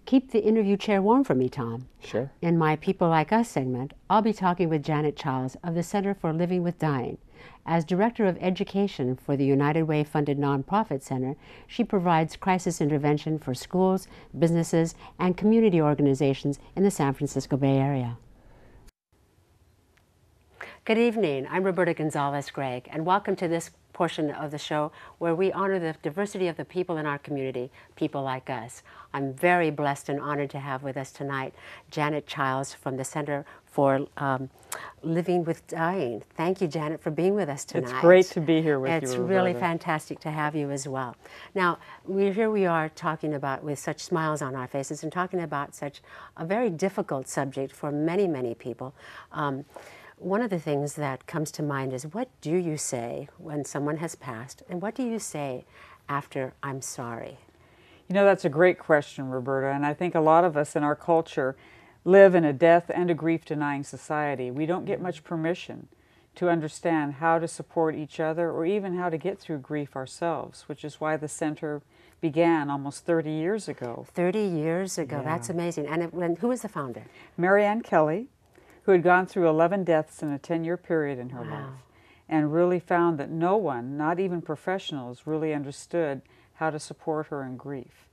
Keep the interview chair warm for me, Tom. Sure. In my People Like Us segment, I'll be talking with Janet Childs of the Center for Living with Dying. As Director of Education for the United Way-funded nonprofit center, she provides crisis intervention for schools, businesses, and community organizations in the San Francisco Bay Area. Good evening. I'm Roberta Gonzales-Gregg, and welcome to this portion of the show where we honor the diversity of the people in our community, people like us. I'm very blessed and honored to have with us tonight Janet Childs from the Center for Living with Dying. Thank you, Janet, for being with us tonight. It's great to be here with you, It's Roberta. really fantastic to have you as well. Now, here we are talking about, with such smiles on our faces, and talking about such a very difficult subject for many, many people. One of the things that comes to mind is, what do you say when someone has passed, and what do you say after "I'm sorry"? You know, that's a great question, Roberta, and I think a lot of us in our culture live in a death and a grief-denying society. We don't get much permission to understand how to support each other or even how to get through grief ourselves, which is why the center began almost 30 years ago. 30 years ago, Yeah. That's amazing. And who was the founder? Mary Ann Kelly, who had gone through 11 deaths in a 10-year period in her Wow. life, and really found that no one, not even professionals, really understood how to support her in grief.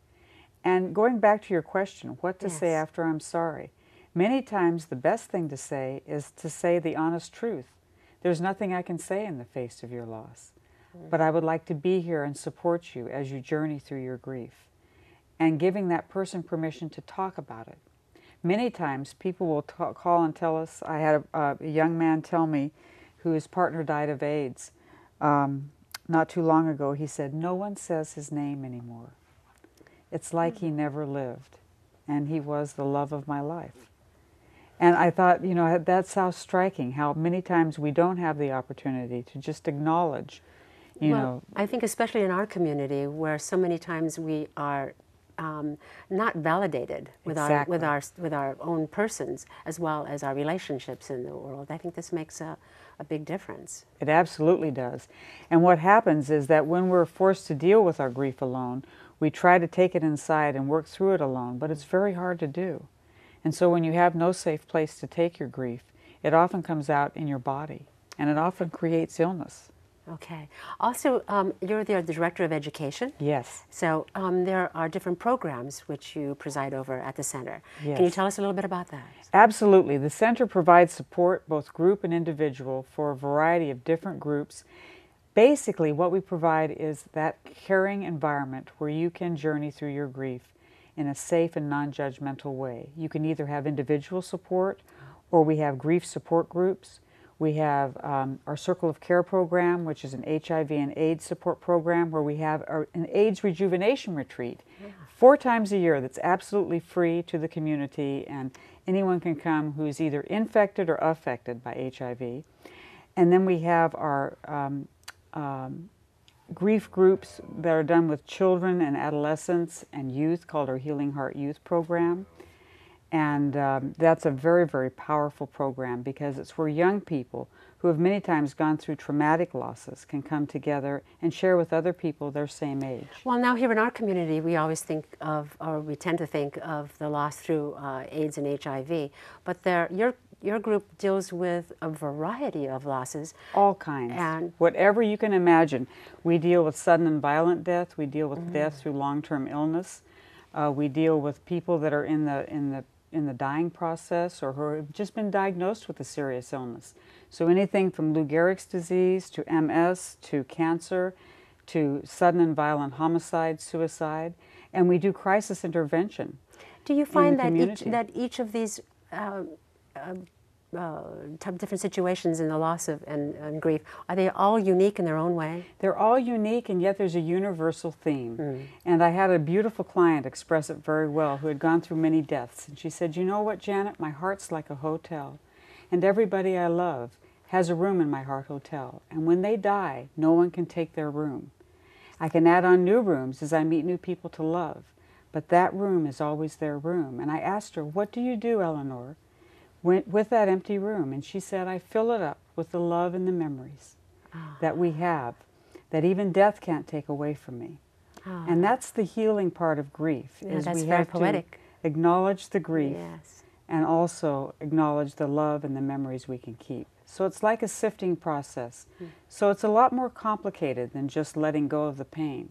And going back to your question, what to say Yes. after I'm sorry, many times the best thing to say is to say the honest truth. There's nothing I can say in the face of your loss, but I would like to be here and support you as you journey through your grief. And giving that person permission to talk about it. Many times people will call and tell us. I had a young man tell me whose partner died of AIDS not too long ago. He said, "No one says his name anymore. It's like he never lived, and he was the love of my life." And I thought, you know, that's how striking, how many times we don't have the opportunity to just acknowledge, you know. I think especially in our community, where so many times we are not validated with our own persons, as well as our relationships in the world. I think this makes a big difference. It absolutely does. And what happens is that when we're forced to deal with our grief alone, we try to take it inside and work through it alone, but it's very hard to do. And so when you have no safe place to take your grief, it often comes out in your body, and it often creates illness. Okay. Also, you're the Director of Education. Yes. So there are different programs which you preside over at the center. Yes. Can you tell us a little bit about that? Absolutely. The center provides support, both group and individual, for a variety of different groups. Basically, what we provide is that caring environment where you can journey through your grief in a safe and non-judgmental way. You can either have individual support, or we have grief support groups. We have our Circle of Care program, which is an HIV and AIDS support program, where we have an AIDS rejuvenation retreat 4 times a year that's absolutely free to the community, and anyone can come who's either infected or affected by HIV. And then we have our grief groups that are done with children and adolescents and youth, called our Healing Heart Youth program. And that's a very, very powerful program, because it's where young people who have many times gone through traumatic losses can come together and share with other people their same age. Well, now here in our community, we always think of, or we tend to think of, the loss through AIDS and HIV, but your group deals with a variety of losses. All kinds. And whatever you can imagine. We deal with sudden and violent death. We deal with death through long-term illness. We deal with people that are in the dying process, or who have just been diagnosed with a serious illness. So anything from Lou Gehrig's disease to MS to cancer to sudden and violent homicide, suicide, and we do crisis intervention. Do you find community. that each of these different situations in the loss of and grief, are they all unique in their own way? They're all unique, and yet there's a universal theme. And I had a beautiful client express it very well, who had gone through many deaths. And she said, "You know what, Janet? My heart's like a hotel, and everybody I love has a room in my heart hotel. And when they die, no one can take their room. I can add on new rooms as I meet new people to love, but that room is always their room." And I asked her, "What do you do, Eleanor, with that empty room?" And she said, "I fill it up with the love and the memories that we have, that even death can't take away from me." And that's the healing part of grief. Yeah, is that's we very have poetic. acknowledge the grief, Yes. and also acknowledge the love and the memories we can keep. So it's like a sifting process. So it's a lot more complicated than just letting go of the pain,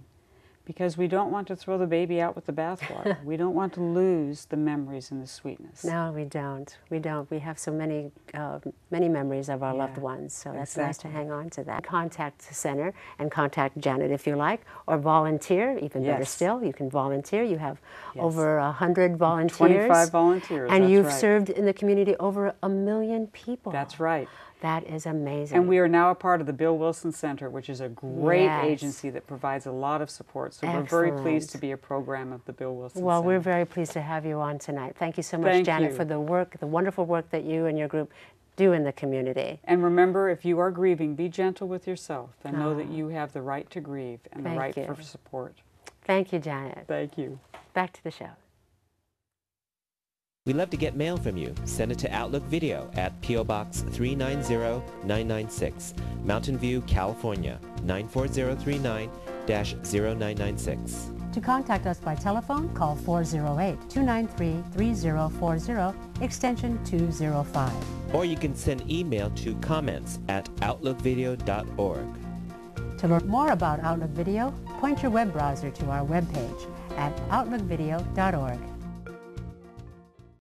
because we don't want to throw the baby out with the bathwater. We don't want to lose the memories and the sweetness. No, we don't. We don't. We have so many, many memories of our loved Yeah, ones, so that's exactly. nice to hang on to that. Contact the center and contact Janet if you like, or volunteer, even better Yes. still. You can volunteer. You have Yes. over 100 volunteers. 25 volunteers, And that's you've right. served in the community over 1 million people. That's right. That is amazing. And we are now a part of the Bill Wilson Center, which is a great Yes. agency that provides a lot of support. So we're very pleased to Excellent. be a program of the Bill Wilson Well, Center. we're very pleased to have you on tonight. Thank you so much, Thank Janet, you. for the work, the wonderful work that you and your group do in the community. And remember, if you are grieving, be gentle with yourself and know that you have the right to grieve and the Thank right you. for support. Thank you, Janet. Thank you. Back to the show. We'd love to get mail from you. Send it to Outlook Video at P.O. Box 390996, Mountain View, California, 94039-0996. To contact us by telephone, call 408-293-3040, extension 205. Or you can send email to comments@outlookvideo.org. To learn more about Outlook Video, point your web browser to our webpage at outlookvideo.org.